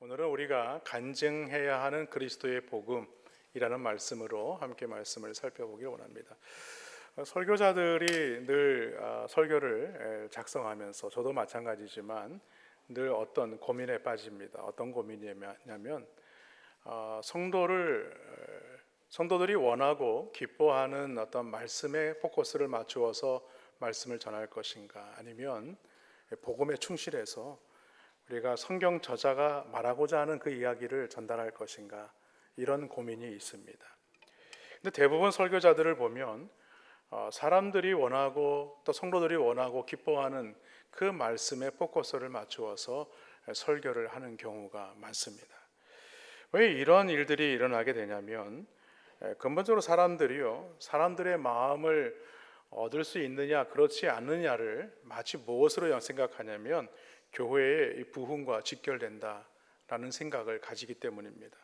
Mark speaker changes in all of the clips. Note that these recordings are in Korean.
Speaker 1: 오늘은 우리가 간증해야 하는 그리스도의 복음이라는 말씀으로 함께 말씀을 살펴보길 원합니다. 설교자들이 늘 설교를 작성하면서 저도 마찬가지지만 늘 어떤 고민에 빠집니다. 어떤 고민이냐면 성도들이 원하고 기뻐하는 어떤 말씀에 포커스를 맞추어서 말씀을 전할 것인가, 아니면 복음에 충실해서 우리가 성경 저자가 말하고자 하는 그 이야기를 전달할 것인가, 이런 고민이 있습니다. 근데 대부분 설교자들을 보면 사람들이 원하고 또 성도들이 원하고 기뻐하는 그 말씀에 포커스를 맞추어서 설교를 하는 경우가 많습니다. 왜 이런 일들이 일어나게 되냐면, 근본적으로 사람들의 마음을 얻을 수 있느냐 그렇지 않느냐를 마치 무엇으로 생각하냐면 교회의 부흥과 직결된다라는 생각을 가지기 때문입니다.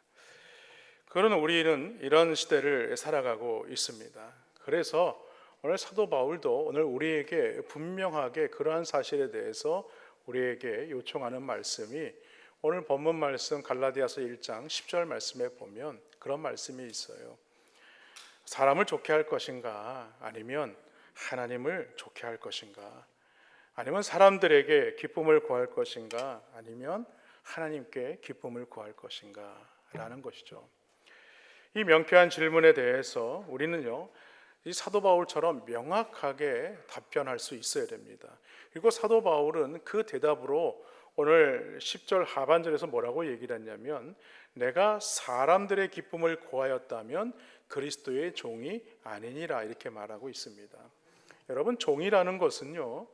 Speaker 1: 그러나 우리는 이런 시대를 살아가고 있습니다. 그래서 오늘 사도 바울도 오늘 우리에게 분명하게 그러한 사실에 대해서 우리에게 요청하는 말씀이, 오늘 본문 말씀 갈라디아서 1장 10절 말씀에 보면 그런 말씀이 있어요. 사람을 좋게 할 것인가, 아니면 하나님을 좋게 할 것인가, 아니면 사람들에게 기쁨을 구할 것인가, 아니면 하나님께 기쁨을 구할 것인가 라는 것이죠. 이 명쾌한 질문에 대해서 우리는요, 이 사도 바울처럼 명확하게 답변할 수 있어야 됩니다. 그리고 사도 바울은 그 대답으로 오늘 10절 하반절에서 뭐라고 얘기를 했냐면, 내가 사람들의 기쁨을 구하였다면 그리스도의 종이 아니니라, 이렇게 말하고 있습니다. 여러분, 종이라는 것은요,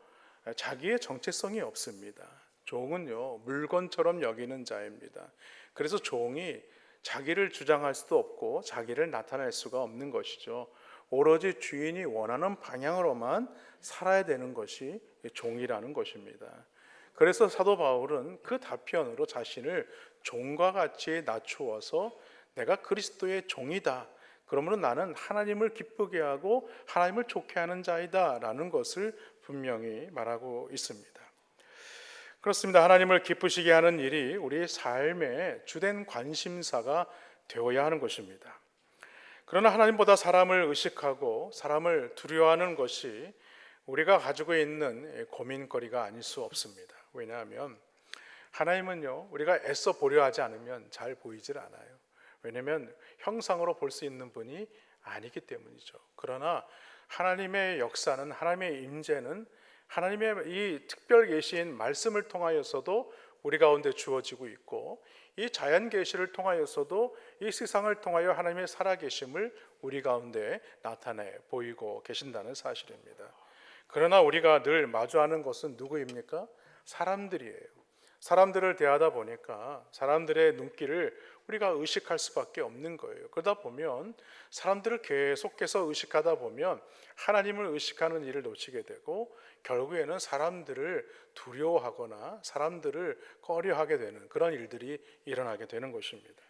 Speaker 1: 자기의 정체성이 없습니다. 종은요, 물건처럼 여기는 자입니다. 그래서 종이 자기를 주장할 수도 없고 자기를 나타낼 수가 없는 것이죠. 오로지 주인이 원하는 방향으로만 살아야 되는 것이 종이라는 것입니다. 그래서 사도 바울은 그 답변으로 자신을 종과 같이 낮추어서 내가 그리스도의 종이다, 그러므로 나는 하나님을 기쁘게 하고 하나님을 좋게 하는 자이다 라는 것을 분명히 말하고 있습니다. 그렇습니다. 하나님을 기쁘시게 하는 일이 우리의 삶의 주된 관심사가 되어야 하는 것입니다. 그러나 하나님보다 사람을 의식하고 사람을 두려워하는 것이 우리가 가지고 있는 고민거리가 아닐 수 없습니다. 왜냐하면 하나님은요, 우리가 애써 보려 하지 않으면 잘 보이질 않아요. 왜냐하면 형상으로 볼 수 있는 분이 아니기 때문이죠. 그러나 하나님의 역사는, 하나님의 임재는 하나님의 이 특별 계시인 말씀을 통하여서도 우리 가운데 주어지고 있고, 이 자연 계시를 통하여서도 이 세상을 통하여 하나님의 살아계심을 우리 가운데 나타내 보이고 계신다는 사실입니다. 그러나 우리가 늘 마주하는 것은 누구입니까? 사람들이에요. 사람들을 대하다 보니까 사람들의 눈길을 우리가 의식할 수밖에 없는 거예요. 그러다 보면 사람들을 계속해서 의식하다 보면 하나님을 의식하는 일을 놓치게 되고, 결국에는 사람들을 두려워하거나 사람들을 꺼려하게 되는 그런 일들이 일어나게 되는 것입니다.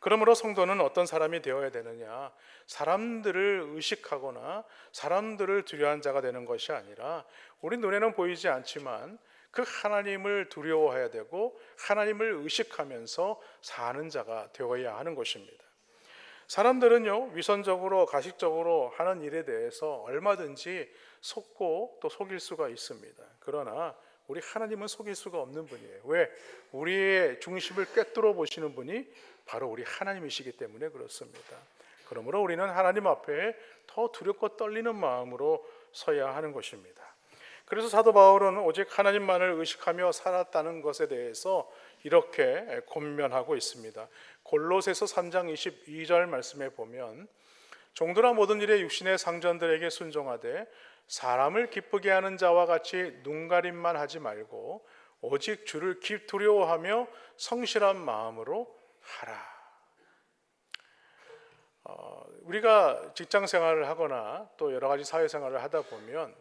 Speaker 1: 그러므로 성도는 어떤 사람이 되어야 되느냐? 사람들을 의식하거나 사람들을 두려워하는 자가 되는 것이 아니라, 우리 눈에는 보이지 않지만 그 하나님을 두려워해야 되고 하나님을 의식하면서 사는 자가 되어야 하는 것입니다. 사람들은요, 위선적으로 가식적으로 하는 일에 대해서 얼마든지 속고 또 속일 수가 있습니다. 그러나 우리 하나님은 속일 수가 없는 분이에요. 왜? 우리의 중심을 꿰뚫어 보시는 분이 바로 우리 하나님이시기 때문에 그렇습니다. 그러므로 우리는 하나님 앞에 더 두렵고 떨리는 마음으로 서야 하는 것입니다. 그래서 사도 바울은 오직 하나님만을 의식하며 살았다는 것에 대해서 이렇게 권면하고 있습니다. 골로새서 3장 22절 말씀에 보면, 종들아 모든 일에 육신의 상전들에게 순종하되 사람을 기쁘게 하는 자와 같이 눈가림만 하지 말고 오직 주를 두려워하며 성실한 마음으로 하라. 우리가 직장 생활을 하거나 또 여러 가지 사회 생활을 하다 보면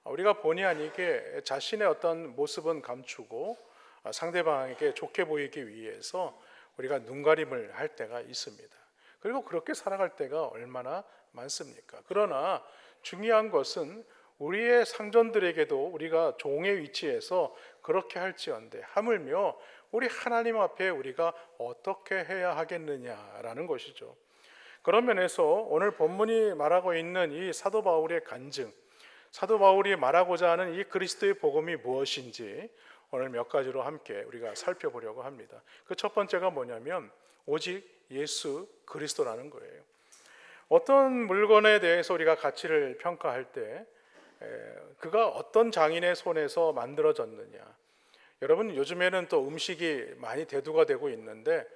Speaker 1: 우리가 본의 아니게 자신의 어떤 모습은 감추고 상대방에게 좋게 보이기 위해서 우리가 눈가림을 할 때가 있습니다. 그리고 그렇게 살아갈 때가 얼마나 많습니까? 그러나 중요한 것은 우리의 상전들에게도 우리가 종의 위치에서 그렇게 할지언데, 하물며 우리 하나님 앞에 우리가 어떻게 해야 하겠느냐라는 것이죠. 그런 면에서 오늘 본문이 말하고 있는 이 사도 바울의 간증, 사도 바울이 말하고자 하는 이 그리스도의 복음이 무엇인지 오늘 몇 가지로 함께 우리가 살펴보려고 합니다. 그 첫 번째가 뭐냐면 오직 예수 그리스도라는 거예요. 어떤 물건에 대해서 우리가 가치를 평가할 때 그가 어떤 장인의 손에서 만들어졌느냐. 여러분, 요즘에는 또 음식이 많이 대두가 되고 있는데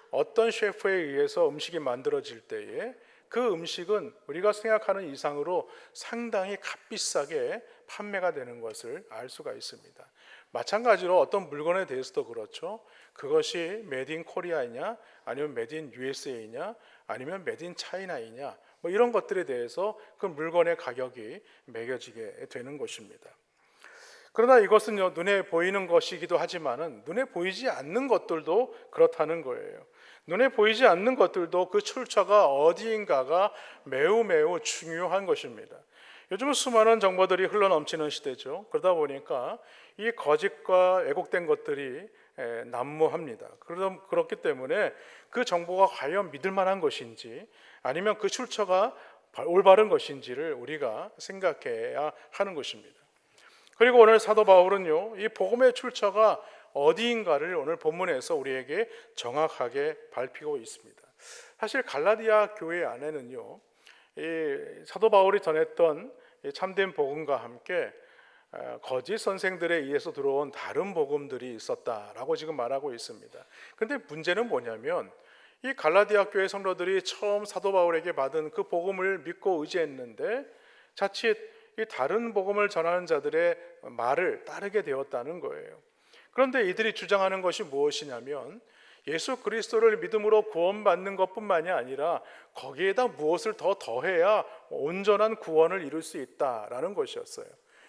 Speaker 1: 어떤 셰프에 의해서 음식이 만들어질 때에 그 음식은 우리가 생각하는 이상으로 상당히 값비싸게 판매가 되는 것을 알 수가 있습니다. 마찬가지로 어떤 물건에 대해서도 그렇죠. 그것이 메드 인 코리아이냐 아니면 메드 인 USA이냐 아니면 메드 인 차이나이냐 뭐 이런 것들에 대해서 그 물건의 가격이 매겨지게 되는 것입니다. 그러나 이것은 눈에 보이는 것이기도 하지만은 눈에 보이지 않는 것들도 그렇다는 거예요. 눈에 보이지 않는 것들도 그 출처가 어디인가가 매우 중요한 것입니다. 요즘은 수많은 정보들이 흘러넘치는 시대죠. 그러다 보니까 이 거짓과 왜곡된 것들이 난무합니다. 그렇기 때문에 그 정보가 과연 믿을 만한 것인지 아니면 그 출처가 올바른 것인지를 우리가 생각해야 하는 것입니다. 그리고 오늘 사도 바울은요, 이 복음의 출처가 어디인가를 오늘 본문에서 우리에게 정확하게 밝히고 있습니다. 사실 갈라디아 교회 안에는요, 이 사도 바울이 전했던 참된 복음과 함께 거짓 선생들에 의해서 들어온 다른 복음들이 있었다라고 지금 말하고 있습니다. 근데 문제는 뭐냐면 이 갈라디아 교회 성도들이 처음 사도 바울에게 받은 그 복음을 믿고 의지했는데 자칫 이 다른 복음을 전하는 자들의 말을 따르게 되었다는 거예요. 그런데 이들이 주장하는 것이 무엇이냐면 예수 그리스도를 믿음으로 구원받는 것뿐만이 아니라 거기에다 무엇을 더 더해야 온전한 구원을 이룰 수 있다라는 것이었어요.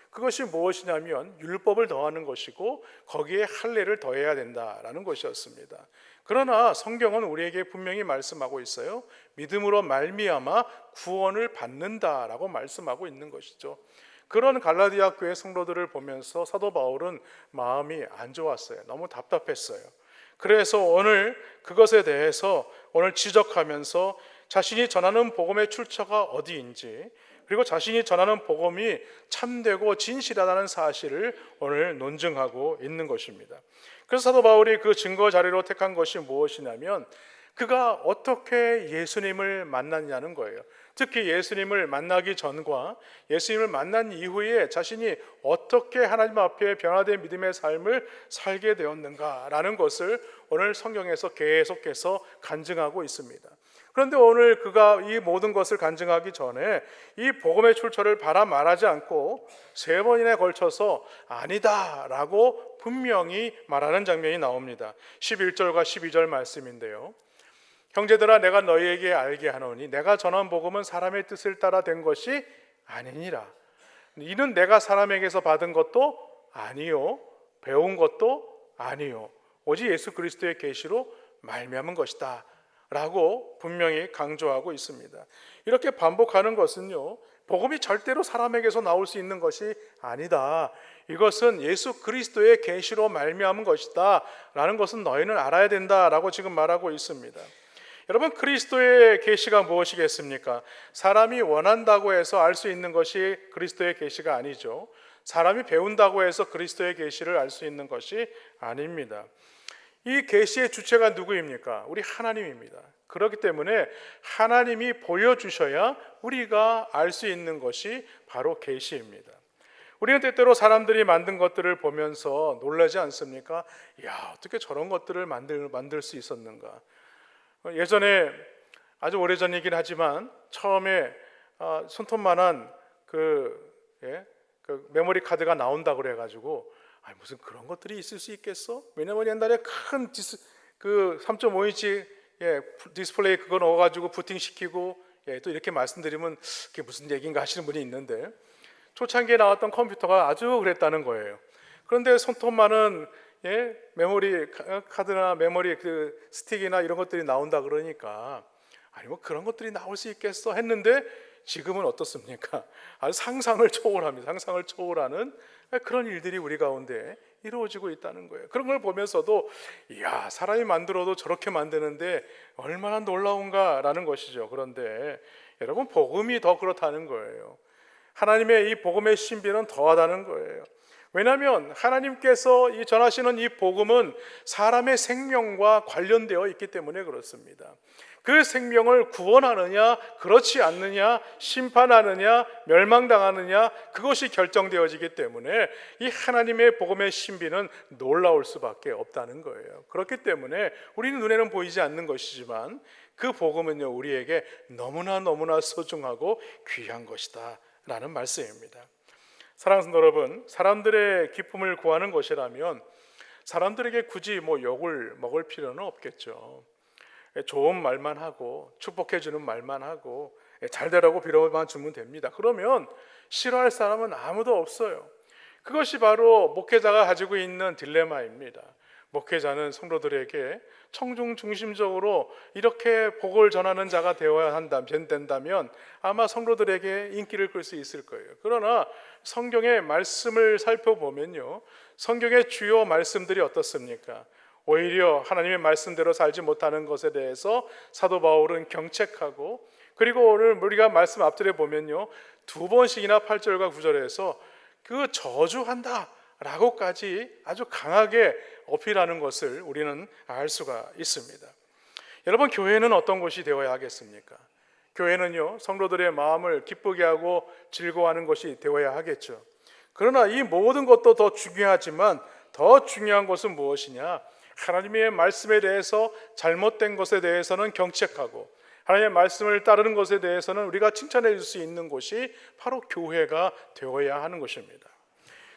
Speaker 1: 그것이 무엇이냐면 율법을 더하는 것이고 거기에 할례를 더해야 된다라는 것이었습니다. 그러나 성경은 우리에게 분명히 말씀하고 있어요. 믿음으로 말미암아 구원을 받는다라고 말씀하고 있는 것이죠. 그런 갈라디아 교회 성도들을 보면서 사도 바울은 마음이 안 좋았어요. 너무 답답했어요. 그래서 오늘 그것에 대해서 오늘 지적하면서 자신이 전하는 복음의 출처가 어디인지 그리고 자신이 전하는 복음이 참되고 진실하다는 사실을 오늘 논증하고 있는 것입니다. 그래서 사도 바울이 그 증거 자료로 택한 것이 무엇이냐면 그가 어떻게 예수님을 만났냐는 거예요. 특히 예수님을 만나기 전과 예수님을 만난 이후에 자신이 어떻게 하나님 앞에 변화된 믿음의 삶을 살게 되었는가라는 것을 오늘 성경에서 계속해서 간증하고 있습니다. 그런데 오늘 그가 이 모든 것을 간증하기 전에 이 복음의 출처를 바라 말하지 않고 3번이나 걸쳐서 아니다라고 분명히 말하는 장면이 나옵니다. 11절과 12절 말씀인데요. 형제들아 내가 너희에게 알게 하노니 내가 전한 복음은 사람의 뜻을 따라 된 것이 아니니라. 이는 내가 사람에게서 받은 것도 아니요 배운 것도 아니요 오직 예수 그리스도의 계시로 말미암은 것이다 라고 분명히 강조하고 있습니다. 이렇게 반복하는 것은요 복음이 절대로 사람에게서 나올 수 있는 것이 아니다. 이것은 예수 그리스도의 계시로 말미암은 것이다 라는 것은 너희는 알아야 된다라고 지금 말하고 있습니다. 여러분 그리스도의 계시가 무엇이겠습니까? 사람이 원한다고 해서 알 수 있는 것이 그리스도의 계시가 아니죠. 사람이 배운다고 해서 그리스도의 계시를 알 수 있는 것이 아닙니다. 이 계시의 주체가 누구입니까? 우리 하나님입니다. 그렇기 때문에 하나님이 보여주셔야 우리가 알 수 있는 것이 바로 계시입니다. 우리는 때때로 사람들이 만든 것들을 보면서 놀라지 않습니까? 야, 어떻게 저런 것들을 만들 수 있었는가? 예전에 아주 오래전이긴 하지만 처음에 손톱만한 그 메모리 카드가 나온다고 그래가지고 무슨 그런 것들이 있을 수 있겠어? 왜냐면 옛날에 큰 3.5인치 디스플레이 그거 넣어가지고 부팅시키고 또 이렇게 말씀드리면 그게 무슨 얘기인가 하시는 분이 있는데 초창기에 나왔던 컴퓨터가 아주 그랬다는 거예요. 그런데 손톱만은 메모리 카드나 메모리 그 스틱이나 이런 것들이 나온다 그러니까 뭐 그런 것들이 나올 수 있겠어 했는데 지금은 어떻습니까? 아주 상상을 초월합니다. 상상을 초월하는 그런 일들이 우리 가운데 이루어지고 있다는 거예요. 그런 걸 보면서도 이야, 사람이 만들어도 저렇게 만드는데 얼마나 놀라운가라는 것이죠. 그런데 여러분, 복음이 더 그렇다는 거예요. 하나님의 이 복음의 신비는 더하다는 거예요. 왜냐하면 하나님께서 이 전하시는 이 복음은 사람의 생명과 관련되어 있기 때문에 그렇습니다. 그 생명을 구원하느냐 그렇지 않느냐, 심판하느냐 멸망당하느냐, 그것이 결정되어지기 때문에 이 하나님의 복음의 신비는 놀라울 수밖에 없다는 거예요. 그렇기 때문에 우리는 눈에는 보이지 않는 것이지만 그 복음은요, 우리에게 너무나 소중하고 귀한 것이다 라는 말씀입니다. 사랑하는 여러분, 사람들의 기쁨을 구하는 것이라면 사람들에게 굳이 욕을 먹을 필요는 없겠죠. 좋은 말만 하고 축복해 주는 말만 하고 잘 되라고 빌어만 주면 됩니다. 그러면 싫어할 사람은 아무도 없어요. 그것이 바로 목회자가 가지고 있는 딜레마입니다. 목회자는 성도들에게 청중 중심적으로 이렇게 복을 전하는 자가 되어야 된다면 아마 성도들에게 인기를 끌 수 있을 거예요. 그러나 성경의 말씀을 살펴보면요, 성경의 주요 말씀들이 어떻습니까? 오히려 하나님의 말씀대로 살지 못하는 것에 대해서 사도 바울은 경책하고, 그리고 오늘 우리가 말씀 앞절에 보면요, 2번씩이나 8절과 9절에서 그 저주한다 라고까지 아주 강하게 어필하는 것을 우리는 알 수가 있습니다. 여러분, 교회는 어떤 곳이 되어야 하겠습니까? 교회는요, 성도들의 마음을 기쁘게 하고 즐거워하는 것이 되어야 하겠죠. 그러나 이 모든 것도 더 중요하지만 더 중요한 것은 무엇이냐? 하나님의 말씀에 대해서 잘못된 것에 대해서는 경책하고, 하나님의 말씀을 따르는 것에 대해서는 우리가 칭찬해 줄 수 있는 곳이 바로 교회가 되어야 하는 것입니다.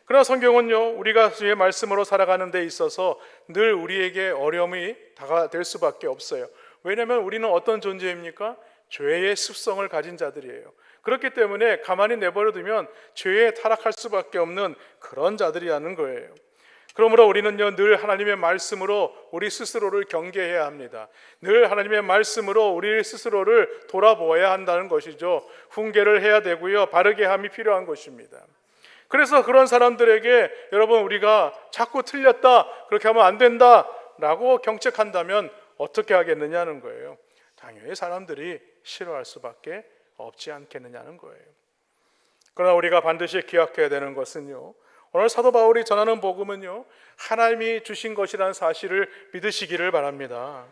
Speaker 1: 그러나 성경은요, 우리가 주의 말씀으로 살아가는 데 있어서 늘 우리에게 어려움이 다가될 수밖에 없어요. 왜냐하면 우리는 어떤 존재입니까? 죄의 습성을 가진 자들이에요. 그렇기 때문에 가만히 내버려두면 죄에 타락할 수밖에 없는 그런 자들이라는 거예요. 그러므로 우리는요, 늘 하나님의 말씀으로 우리 스스로를 경계해야 합니다. 늘 하나님의 말씀으로 우리 스스로를 돌아보아야 한다는 것이죠. 훈계를 해야 되고요, 바르게 함이 필요한 것입니다. 그래서 그런 사람들에게 여러분, 우리가 자꾸 틀렸다, 그렇게 하면 안 된다 라고 경책한다면 어떻게 하겠느냐는 거예요. 당연히 사람들이 싫어할 수밖에 없지 않겠느냐는 거예요. 그러나 우리가 반드시 기억해야 되는 것은요, 오늘 사도 바울이 전하는 복음은요, 하나님이 주신 것이라는 사실을 믿으시기를 바랍니다.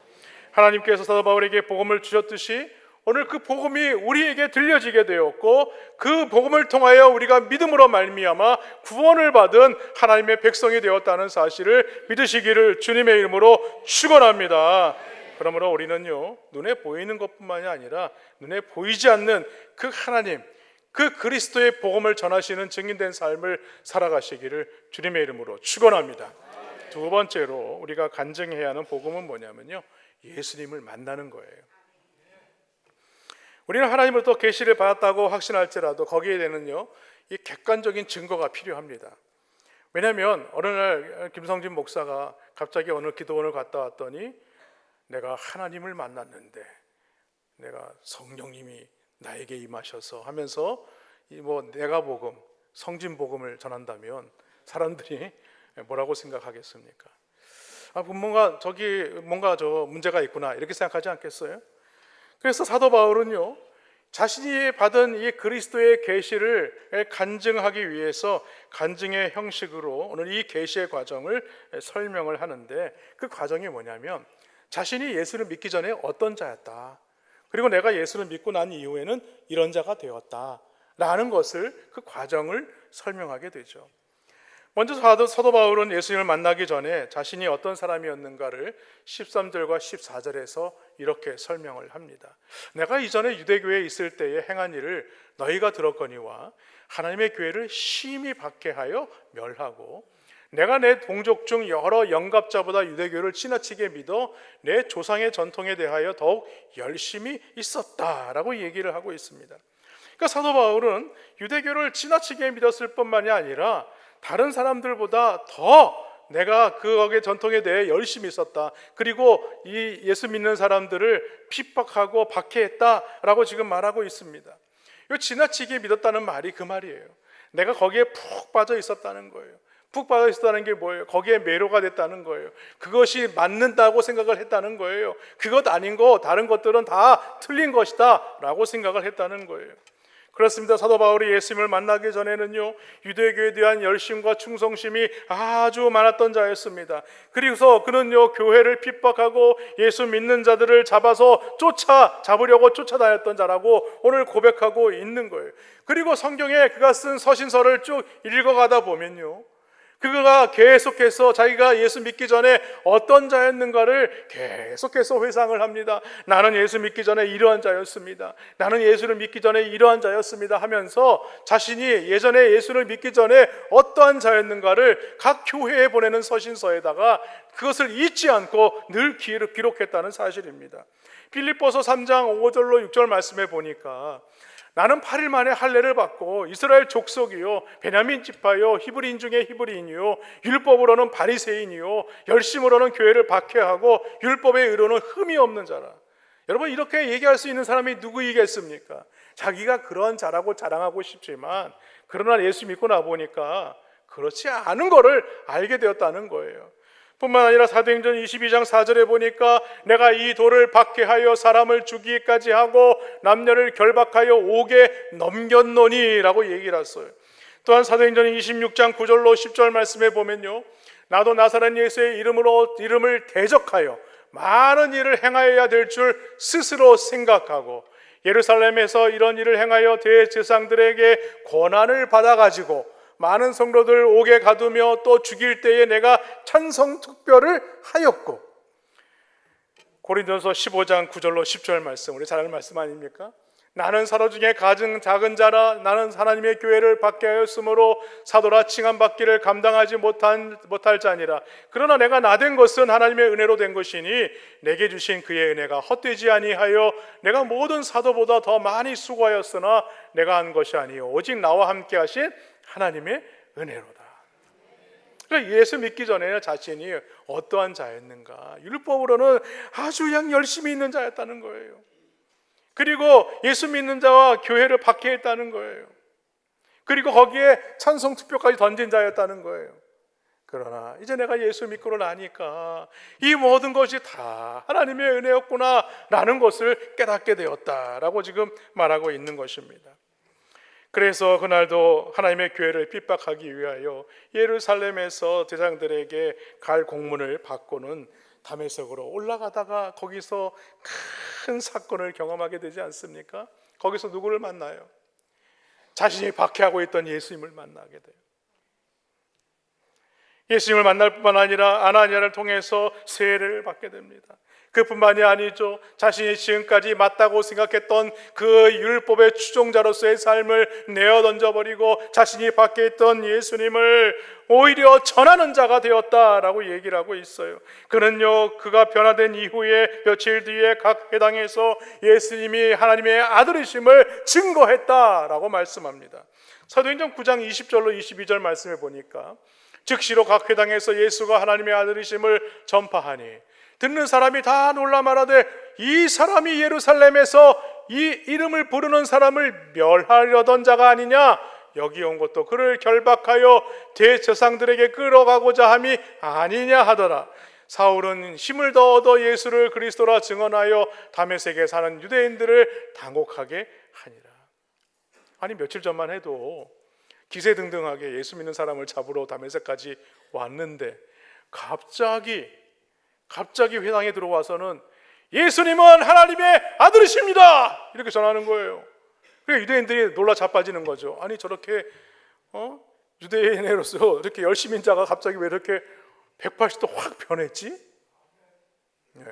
Speaker 1: 하나님께서 사도 바울에게 복음을 주셨듯이 오늘 그 복음이 우리에게 들려지게 되었고, 그 복음을 통하여 우리가 믿음으로 말미암아 구원을 받은 하나님의 백성이 되었다는 사실을 믿으시기를 주님의 이름으로 축원합니다. 그러므로 우리는요, 눈에 보이는 것뿐만이 아니라 눈에 보이지 않는 그 하나님, 그 그리스도의 복음을 전하시는 증인된 삶을 살아가시기를 주님의 이름으로 축원합니다. 2번째로 우리가 간증해야 하는 복음은 뭐냐면요, 예수님을 만나는 거예요. 우리는 하나님으로부터 계시를 받았다고 확신할지라도 거기에 대해서는요, 이 객관적인 증거가 필요합니다. 왜냐하면 어느 날 김성진 목사가 갑자기 어느 기도원을 갔다 왔더니 내가 하나님을 만났는데, 내가 성령님이 나에게 임하셔서 하면서 내가 복음, 성진 복음을 전한다면 사람들이 뭐라고 생각하겠습니까? 뭔가 저 문제가 있구나 이렇게 생각하지 않겠어요? 그래서 사도 바울은요, 자신이 받은 이 그리스도의 계시를 간증하기 위해서 간증의 형식으로 오늘 이 계시의 과정을 설명을 하는데, 그 과정이 뭐냐면 자신이 예수를 믿기 전에 어떤 자였다, 그리고 내가 예수를 믿고 난 이후에는 이런 자가 되었다라는 것을, 그 과정을 설명하게 되죠. 먼저 사도 바울은 예수님을 만나기 전에 자신이 어떤 사람이었는가를 13절과 14절에서 이렇게 설명을 합니다. 내가 이전에 유대교회에 있을 때에 행한 일을 너희가 들었거니와 하나님의 교회를 심히 박해하여 멸하고, 내가 내 동족 중 여러 영갑자보다 유대교를 지나치게 믿어 내 조상의 전통에 대하여 더욱 열심히 있었다라고 얘기를 하고 있습니다. 그러니까 사도 바울은 유대교를 지나치게 믿었을 뿐만이 아니라 다른 사람들보다 더 내가 그의 전통에 대해 열심히 있었다, 그리고 이 예수 믿는 사람들을 핍박하고 박해했다라고 지금 말하고 있습니다. 이 지나치게 믿었다는 말이 그 말이에요. 내가 거기에 푹 빠져 있었다는 거예요. 푹 빠져 있었다는 게 뭐예요? 거기에 매료가 됐다는 거예요. 그것이 맞는다고 생각을 했다는 거예요. 그것 아닌 거 다른 것들은 다 틀린 것이다 라고 생각을 했다는 거예요. 그렇습니다. 사도 바울이 예수님을 만나기 전에는요, 유대교에 대한 열심과 충성심이 아주 많았던 자였습니다. 그래서 그는요, 교회를 핍박하고 예수 믿는 자들을 잡아서 잡으려고 쫓아다녔던 자라고 오늘 고백하고 있는 거예요. 그리고 성경에 그가 쓴 서신서를 쭉 읽어가다 보면요, 그가 계속해서 자기가 예수 믿기 전에 어떤 자였는가를 계속해서 회상을 합니다. 나는 예수 믿기 전에 이러한 자였습니다. 나는 예수를 믿기 전에 이러한 자였습니다 하면서 자신이 예전에 예수를 믿기 전에 어떠한 자였는가를 각 교회에 보내는 서신서에다가 그것을 잊지 않고 늘 기록했다는 사실입니다. 빌립보서 3장 5절로 6절 말씀에 보니까 나는 8일 만에 할례를 받고 이스라엘 족속이요 베냐민 지파요 히브리인 중에 히브리인이요 율법으로는 바리새인이요 열심으로는 교회를 박해하고 율법의 의로는 흠이 없는 자라. 여러분, 이렇게 얘기할 수 있는 사람이 누구이겠습니까? 자기가 그런 자라고 자랑하고 싶지만 그러나 예수 믿고 나보니까 그렇지 않은 거를 알게 되었다는 거예요. 뿐만 아니라 사도행전 22장 4절에 보니까 내가 이 돌을 박해하여 사람을 죽이기까지 하고 남녀를 결박하여 옥에 넘겼노니 라고 얘기를 했어요. 또한 사도행전 26장 9절로 10절 말씀에 보면요, 나도 나사렛 예수의 이름을 대적하여 많은 일을 행하여야 될 줄 스스로 생각하고 예루살렘에서 이런 일을 행하여 대제사장들에게 권한을 받아가지고 많은 성도들 옥에 가두며 또 죽일 때에 내가 찬성특별을 하였고, 고린도서 15장 9절로 10절 말씀, 우리 잘 아는 말씀 아닙니까? 나는 사도 중에 가장 작은 자라. 나는 하나님의 교회를 박해하였으므로 사도라 칭함받기를 감당하지 못할 자니라. 그러나 내가 나된 것은 하나님의 은혜로 된 것이니 내게 주신 그의 은혜가 헛되지 아니하여 내가 모든 사도보다 더 많이 수고하였으나 내가 한 것이 아니요 오직 나와 함께 하신 하나님의 은혜로다. 그러니까 예수 믿기 전에는 자신이 어떠한 자였는가, 율법으로는 아주 그냥 열심히 있는 자였다는 거예요. 그리고 예수 믿는 자와 교회를 박해했다는 거예요. 그리고 거기에 찬송 투표까지 던진 자였다는 거예요. 그러나 이제 내가 예수 믿고 나니까 이 모든 것이 다 하나님의 은혜였구나 라는 것을 깨닫게 되었다라고 지금 말하고 있는 것입니다. 그래서 그날도 하나님의 교회를 핍박하기 위하여 예루살렘에서 제사장들에게 갈 공문을 받고는 다메섹으로 올라가다가 거기서 큰 사건을 경험하게 되지 않습니까? 거기서 누구를 만나요? 자신이 박해하고 있던 예수님을 만나게 돼요. 예수님을 만날 뿐만 아니라 아나니아를 통해서 세례를 받게 됩니다. 그뿐만이 아니죠. 자신이 지금까지 맞다고 생각했던 그 율법의 추종자로서의 삶을 내어던져버리고 자신이 밖에 있던 예수님을 오히려 전하는 자가 되었다라고 얘기를 하고 있어요. 그는요, 그가 변화된 이후에 며칠 뒤에 각 회당에서 예수님이 하나님의 아들이심을 증거했다라고 말씀합니다. 사도행전 9장 20절로 22절 말씀에 보니까 즉시로 각 회당에서 예수가 하나님의 아들이심을 전파하니 듣는 사람이 다 놀라 말하되 이 사람이 예루살렘에서 이 이름을 부르는 사람을 멸하려던 자가 아니냐, 여기 온 것도 그를 결박하여 대제사장들에게 끌어가고자 함이 아니냐 하더라. 사울은 힘을 더 얻어 예수를 그리스도라 증언하여 다메섹에 사는 유대인들을 당혹하게 하니라. 아니, 며칠 전만 해도 기세등등하게 예수 믿는 사람을 잡으러 다메섹까지 왔는데 갑자기 회당에 들어와서는 예수님은 하나님의 아들이십니다 이렇게 전하는 거예요. 그래서 유대인들이 놀라 자빠지는 거죠. 아니, 저렇게 유대인으로서 이렇게 열심인 자가 갑자기 왜 이렇게 180도 확 변했지? 네.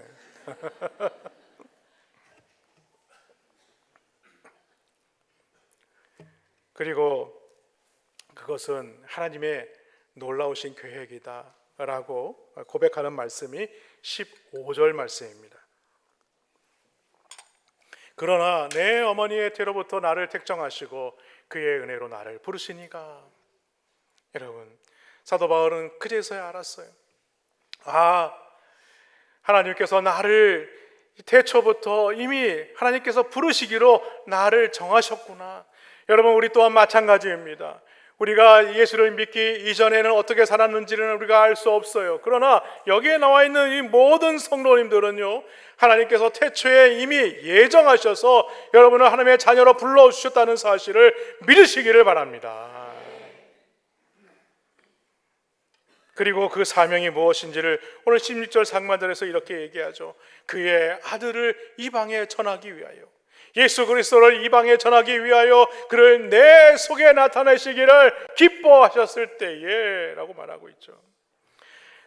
Speaker 1: 그리고 그것은 하나님의 놀라우신 계획이다 라고 고백하는 말씀이 15절 말씀입니다. 그러나 내 어머니의 태로부터 나를 택정하시고 그의 은혜로 나를 부르시니가. 여러분, 사도 바울은 그제서야 알았어요. 하나님께서 나를 태초부터 이미 하나님께서 부르시기로 나를 정하셨구나. 여러분, 우리 또한 마찬가지입니다. 우리가 예수를 믿기 이전에는 어떻게 살았는지는 우리가 알 수 없어요. 그러나 여기에 나와 있는 이 모든 성도님들은요, 하나님께서 태초에 이미 예정하셔서 여러분을 하나님의 자녀로 불러주셨다는 사실을 믿으시기를 바랍니다. 그리고 그 사명이 무엇인지를 오늘 16절 상반절에서 이렇게 얘기하죠. 그의 아들을 이방에 전하기 위하여, 예수 그리스도를 이방에 전하기 위하여 그를 내 속에 나타내시기를 기뻐하셨을 때에 라고 말하고 있죠.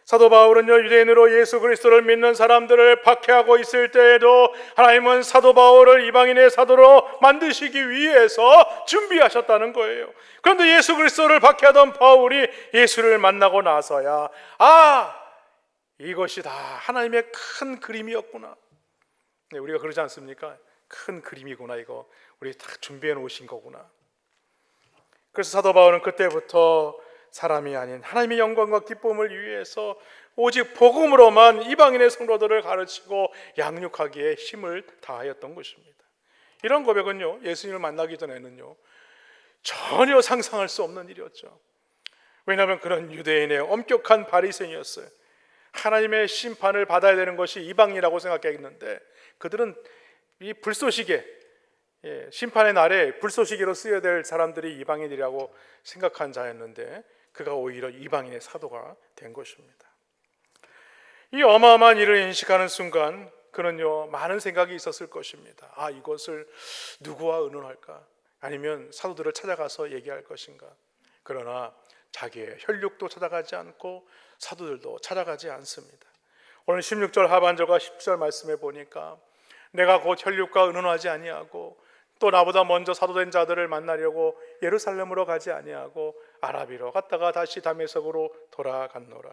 Speaker 1: 사도 바울은요, 유대인으로 예수 그리스도를 믿는 사람들을 박해하고 있을 때에도 하나님은 사도 바울을 이방인의 사도로 만드시기 위해서 준비하셨다는 거예요. 그런데 예수 그리스도를 박해하던 바울이 예수를 만나고 나서야 이것이 다 하나님의 큰 그림이었구나. 네, 우리가 그러지 않습니까? 큰 그림이구나, 이거 우리 다 준비해 놓으신 거구나. 그래서 사도 바울은 그때부터 사람이 아닌 하나님의 영광과 기쁨을 위해서 오직 복음으로만 이방인의 성도들을 가르치고 양육하기에 힘을 다하였던 것입니다. 이런 고백은요, 예수님을 만나기 전에는요 전혀 상상할 수 없는 일이었죠. 왜냐하면 그런 유대인의 엄격한 바리새인이었어요. 하나님의 심판을 받아야 되는 것이 이방인이라고 생각했는데 그들은 이 불쏘시개, 심판의 날에 불쏘시개로 쓰여야 될 사람들이 이방인이라고 생각한 자였는데 그가 오히려 이방인의 사도가 된 것입니다. 이 어마어마한 일을 인식하는 순간 그는요 많은 생각이 있었을 것입니다. 이것을 누구와 의논할까? 아니면 사도들을 찾아가서 얘기할 것인가? 그러나 자기의 혈육도 찾아가지 않고 사도들도 찾아가지 않습니다. 오늘 16절 하반절과 10절 말씀에 보니까 내가 곧 혈육과 의논하지 아니하고 또 나보다 먼저 사도된 자들을 만나려고 예루살렘으로 가지 아니하고 아라비로 갔다가 다시 다메섹으로 돌아갔노라.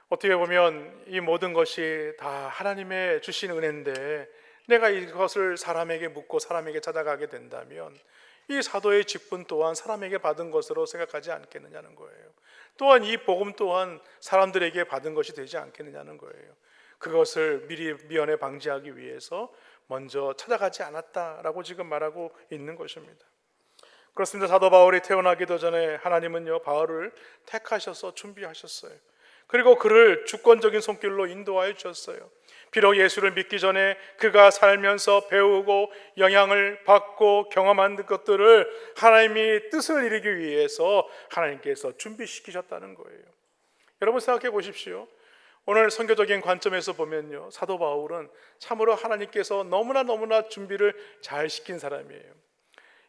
Speaker 1: 어떻게 보면 이 모든 것이 다 하나님의 주신 은혜인데 내가 이것을 사람에게 묻고 사람에게 찾아가게 된다면 이 사도의 직분 또한 사람에게 받은 것으로 생각하지 않겠느냐는 거예요. 또한 이 복음 또한 사람들에게 받은 것이 되지 않겠느냐는 거예요. 그것을 미리 미연에 방지하기 위해서 먼저 찾아가지 않았다라고 지금 말하고 있는 것입니다. 그렇습니다. 사도 바울이 태어나기도 전에 하나님은요 바울을 택하셔서 준비하셨어요. 그리고 그를 주권적인 손길로 인도하여 주셨어요. 비록 예수를 믿기 전에 그가 살면서 배우고 영향을 받고 경험한 것들을 하나님이 뜻을 이루기 위해서 하나님께서 준비시키셨다는 거예요. 여러분 생각해 보십시오. 오늘 선교적인 관점에서 보면요 사도 바울은 참으로 하나님께서 너무나 준비를 잘 시킨 사람이에요.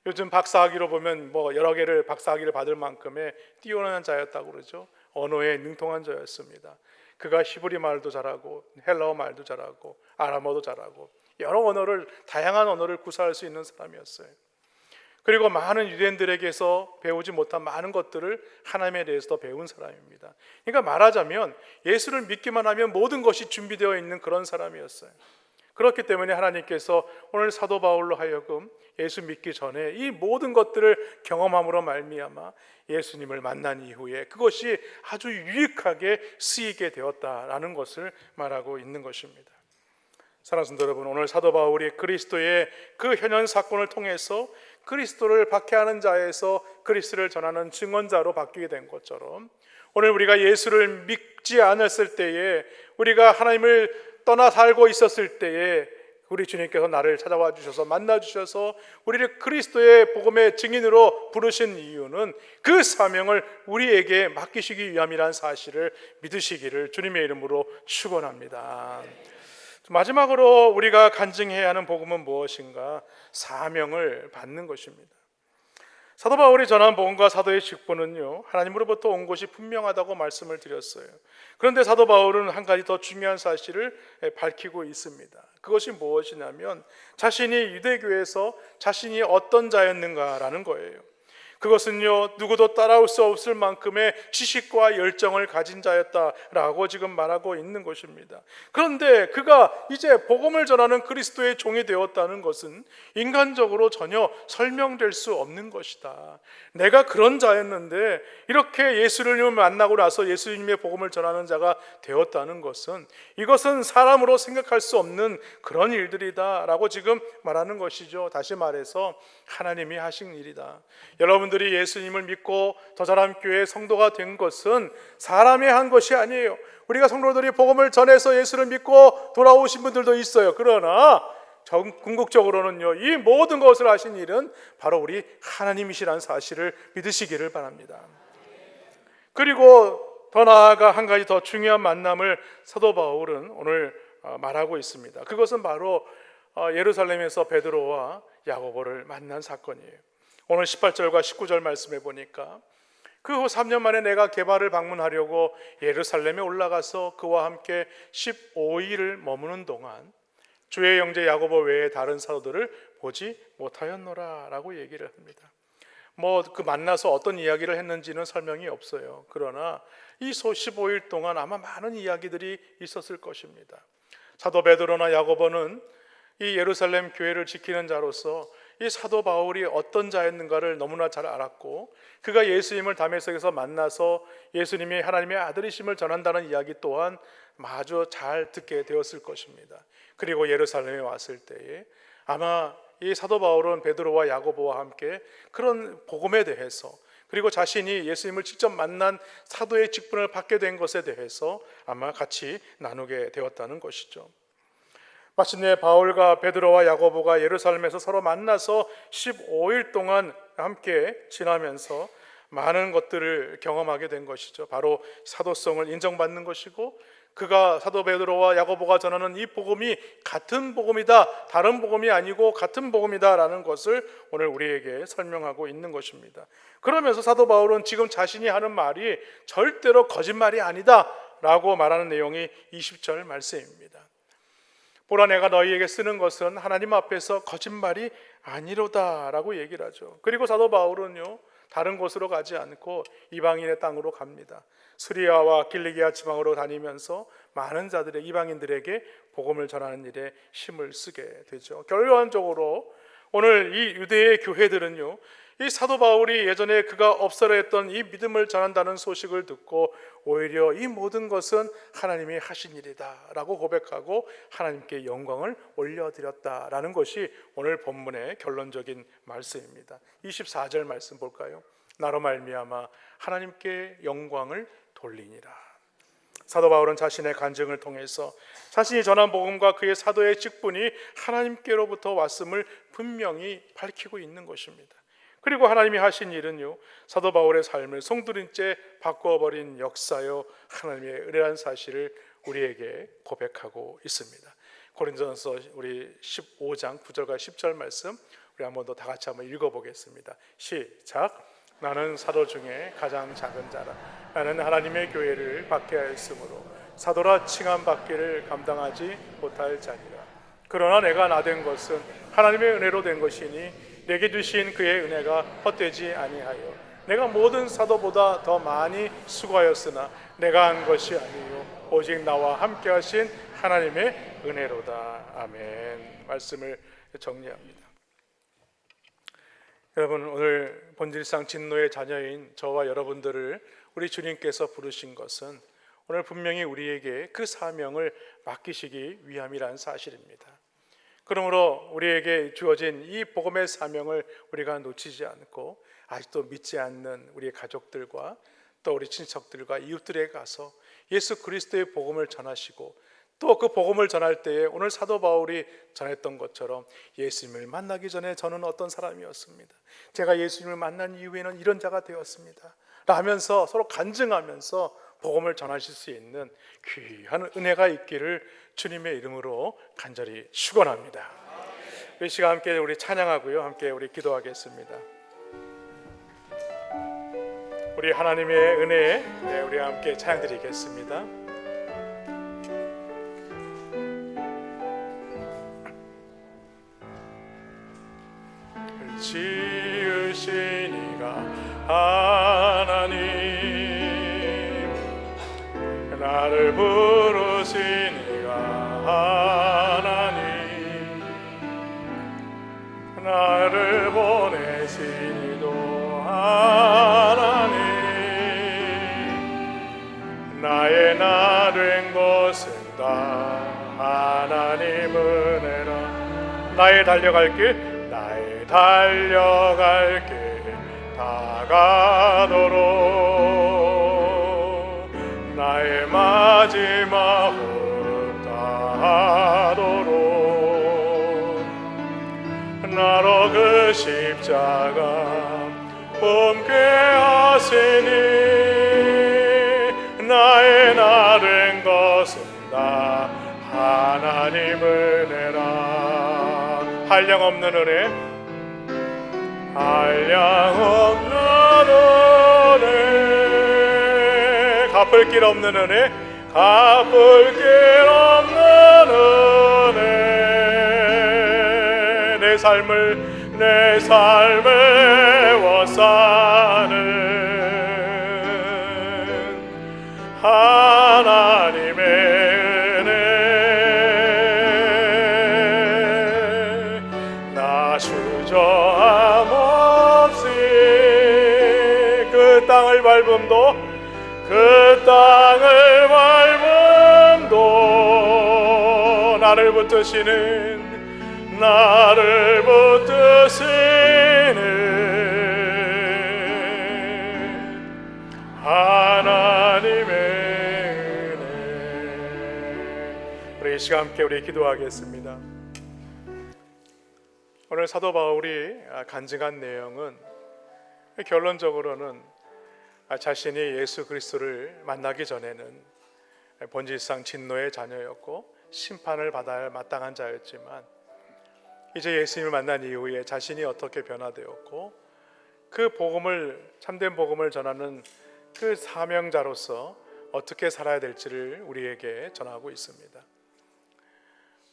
Speaker 1: 요즘 박사학위로 보면 여러 개를 박사학위를 받을 만큼의 뛰어난 자였다고 그러죠. 언어에 능통한 자였습니다. 그가 히브리 말도 잘하고 헬라어 말도 잘하고 아람어도 잘하고 여러 언어를 다양한 언어를 구사할 수 있는 사람이었어요. 그리고 많은 유대인들에게서 배우지 못한 많은 것들을 하나님에 대해서 배운 사람입니다. 그러니까 말하자면 예수를 믿기만 하면 모든 것이 준비되어 있는 그런 사람이었어요. 그렇기 때문에 하나님께서 오늘 사도 바울로 하여금 예수 믿기 전에 이 모든 것들을 경험함으로 말미암아 예수님을 만난 이후에 그것이 아주 유익하게 쓰이게 되었다라는 것을 말하고 있는 것입니다. 사랑하는 성도 여러분, 오늘 사도 바울이 그리스도의 그 현현 사건을 통해서 그리스도를 박해하는 자에서 그리스도를 전하는 증언자로 바뀌게 된 것처럼 오늘 우리가 예수를 믿지 않았을 때에 우리가 하나님을 떠나 살고 있었을 때에 우리 주님께서 나를 찾아와 주셔서 만나 주셔서 우리를 그리스도의 복음의 증인으로 부르신 이유는 그 사명을 우리에게 맡기시기 위함이라는 사실을 믿으시기를 주님의 이름으로 축원합니다. 마지막으로 우리가 간증해야 하는 복음은 무엇인가? 사명을 받는 것입니다. 사도 바울이 전한 복음과 사도의 직분은요 하나님으로부터 온 것이 분명하다고 말씀을 드렸어요. 그런데 사도 바울은 한 가지 더 중요한 사실을 밝히고 있습니다. 그것이 무엇이냐면 자신이 유대교에서 자신이 어떤 자였는가라는 거예요. 그것은요 누구도 따라올 수 없을 만큼의 지식과 열정을 가진 자였다라고 지금 말하고 있는 것입니다. 그런데 그가 이제 복음을 전하는 그리스도의 종이 되었다는 것은 인간적으로 전혀 설명될 수 없는 것이다. 내가 그런 자였는데 이렇게 예수님을 만나고 나서 예수님의 복음을 전하는 자가 되었다는 것은 이것은 사람으로 생각할 수 없는 그런 일들이다 라고 지금 말하는 것이죠. 다시 말해서 하나님이 하신 일이다. 여러분들 여러분들이 예수님을 믿고 저 사람 교회의 성도가 된 것은 사람이 한 것이 아니에요. 우리가 성도들이 복음을 전해서 예수를 믿고 돌아오신 분들도 있어요. 그러나 궁극적으로는요, 이 모든 것을 하신 일은 바로 우리 하나님이시라는 사실을 믿으시기를 바랍니다. 그리고 더 나아가 한 가지 더 중요한 만남을 사도 바울은 오늘 말하고 있습니다. 그것은 바로 예루살렘에서 베드로와 야고보를 만난 사건이에요. 오늘 18절과 19절 말씀해 보니까 그 후 3년 만에 내가 게바를 방문하려고 예루살렘에 올라가서 그와 함께 15일을 머무는 동안 주의 형제 야고보 외에 다른 사도들을 보지 못하였노라 라고 얘기를 합니다. 그 만나서 어떤 이야기를 했는지는 설명이 없어요. 그러나 이 15일 동안 아마 많은 이야기들이 있었을 것입니다. 사도 베드로나 야고보는 이 예루살렘 교회를 지키는 자로서 이 사도 바울이 어떤 자였는가를 너무나 잘 알았고, 그가 예수님을 다메섹에서 만나서 예수님이 하나님의 아들이심을 전한다는 이야기 또한 아주 잘 듣게 되었을 것입니다. 그리고 예루살렘에 왔을 때에 아마 이 사도 바울은 베드로와 야고보와 함께 그런 복음에 대해서, 그리고 자신이 예수님을 직접 만난 사도의 직분을 받게 된 것에 대해서 아마 같이 나누게 되었다는 것이죠. 마침내 바울과 베드로와 야고보가 예루살렘에서 서로 만나서 15일 동안 함께 지나면서 많은 것들을 경험하게 된 것이죠. 바로 사도성을 인정받는 것이고, 그가 사도 베드로와 야고보가 전하는 이 복음이 같은 복음이다, 다른 복음이 아니고 같은 복음이다라는 것을 오늘 우리에게 설명하고 있는 것입니다. 그러면서 사도 바울은 지금 자신이 하는 말이 절대로 거짓말이 아니다라고 말하는 내용이 20절 말씀입니다. 보라, 내가 너희에게 쓰는 것은 하나님 앞에서 거짓말이 아니로다라고 얘기를 하죠. 그리고 사도 바울은요, 다른 곳으로 가지 않고 이방인의 땅으로 갑니다. 수리아와 길리기아 지방으로 다니면서 많은 자들의 이방인들에게 복음을 전하는 일에 힘을 쓰게 되죠. 결론적으로 오늘 이 유대의 교회들은요, 이 사도 바울이 예전에 그가 없어라 했던 이 믿음을 전한다는 소식을 듣고 오히려 이 모든 것은 하나님이 하신 일이다 라고 고백하고 하나님께 영광을 올려드렸다라는 것이 오늘 본문의 결론적인 말씀입니다. 24절 말씀 볼까요? 나로 말미암아 하나님께 영광을 돌리니라. 사도 바울은 자신의 간증을 통해서 자신이 전한 복음과 그의 사도의 직분이 하나님께로부터 왔음을 분명히 밝히고 있는 것입니다. 그리고 하나님이 하신 일은요, 사도 바울의 삶을 송두리째 바꿔버린 역사요 하나님의 은혜라는 사실을 우리에게 고백하고 있습니다. 고린도전서 우리 15장 9절과 10절 말씀 우리 한번 더 다 같이 한번 읽어보겠습니다. 시작. 나는 사도 중에 가장 작은 자라. 나는 하나님의 교회를 박해하였으므로 사도라 칭함 받기를 감당하지 못할 자니라. 그러나 내가 나된 것은 하나님의 은혜로 된 것이니 내게 주신 그의 은혜가 헛되지 아니하여 내가 모든 사도보다 더 많이 수고하였으나 내가 한 것이 아니요 오직 나와 함께 하신 하나님의 은혜로다. 아멘. 말씀을 정리합니다. 여러분, 오늘 본질상 진노의 자녀인 저와 여러분들을 우리 주님께서 부르신 것은 오늘 분명히 우리에게 그 사명을 맡기시기 위함이라는 사실입니다. 그러므로 우리에게 주어진 이 복음의 사명을 우리가 놓치지 않고 아직도 믿지 않는 우리 가족들과 또 우리 친척들과 이웃들에게 가서 예수 그리스도의 복음을 전하시고 또 그 복음을 전할 때에 오늘 사도 바울이 전했던 것처럼 예수님을 만나기 전에 저는 어떤 사람이었습니다. 제가 예수님을 만난 이후에는 이런 자가 되었습니다. 라면서 서로 간증하면서 복음을 전하실 수 있는 귀한 은혜가 있기를 주님의 이름으로 간절히 축원합니다. 이 시간 함께 우리 찬양하고요, 함께 우리 기도하겠습니다. 우리 하나님의 은혜에 우리 함께 찬양드리겠습니다. 지으신 이가 하나님, 나를 부르신 이가 하나님, 나를 보내신 이도 하나님, 나의 나 된 것은 다 하나님 은혜라. 나의 달려갈 길, 나의 달려갈 길 다가도록 나의 마지막 호흡 다하도록 나로 그 십자가 품게 하시니 나의 다른 것은 다 하나님 은혜라. 한량없는 은혜, 한량없는 은혜, 갚을 길 없는 은혜, 갚을 길 없는 은혜, 내 삶을 애워싸는 하나님의 은혜. 나 주저함 없이 그 땅을 밟음도 나를 붙드시는 하나님의 은혜. 우리 이 시간 함께 우리 기도하겠습니다. 오늘 사도 바울이 간증한 내용은 결론적으로는 자신이 예수 그리스도를 만나기 전에는 본질상 진노의 자녀였고 심판을 받아야 할 마땅한 자였지만 이제 예수님을 만난 이후에 자신이 어떻게 변화되었고 그 복음을, 참된 복음을 전하는 그 사명자로서 어떻게 살아야 될지를 우리에게 전하고 있습니다.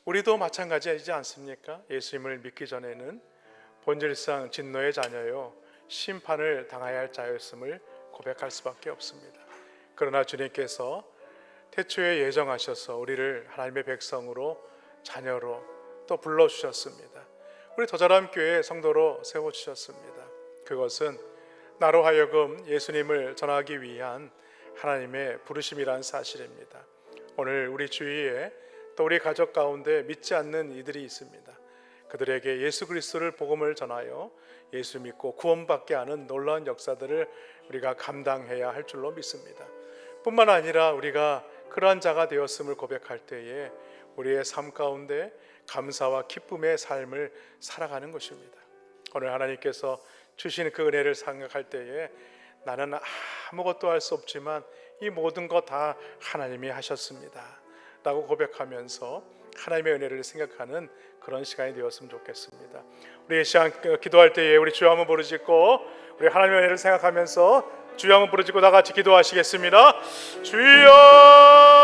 Speaker 1: 우리도 마찬가지이지 않습니까? 예수님을 믿기 전에는 본질상 진노의 자녀요 심판을 당해야 할 자였음을 고백할 수밖에 없습니다. 그러나 주님께서 태초에 예정하셔서 우리를 하나님의 백성으로, 자녀로 또 불러주셨습니다. 우리 더자람 교회 성도로 세워주셨습니다. 그것은 나로 하여금 예수님을 전하기 위한 하나님의 부르심이란 사실입니다. 오늘 우리 주위에 또 우리 가족 가운데 믿지 않는 이들이 있습니다. 그들에게 예수 그리스도를 복음을 전하여 예수 믿고 구원받게 하는 놀라운 역사들을 우리가 감당해야 할 줄로 믿습니다. 뿐만 아니라 우리가 그러한 자가 되었음을 고백할 때에 우리의 삶 가운데 감사와 기쁨의 삶을 살아가는 것입니다. 오늘 하나님께서 주신 그 은혜를 생각할 때에 나는 아무것도 할 수 없지만 이 모든 것 다 하나님이 하셨습니다 라고 고백하면서 하나님의 은혜를 생각하는 그런 시간이 되었으면 좋겠습니다. 우리 이 시간 기도할 때에 우리 주여 한번 부르짖고 우리 하나님의 은혜를 생각하면서 주여 한번 부르짖고 다 같이 기도하시겠습니다. 주여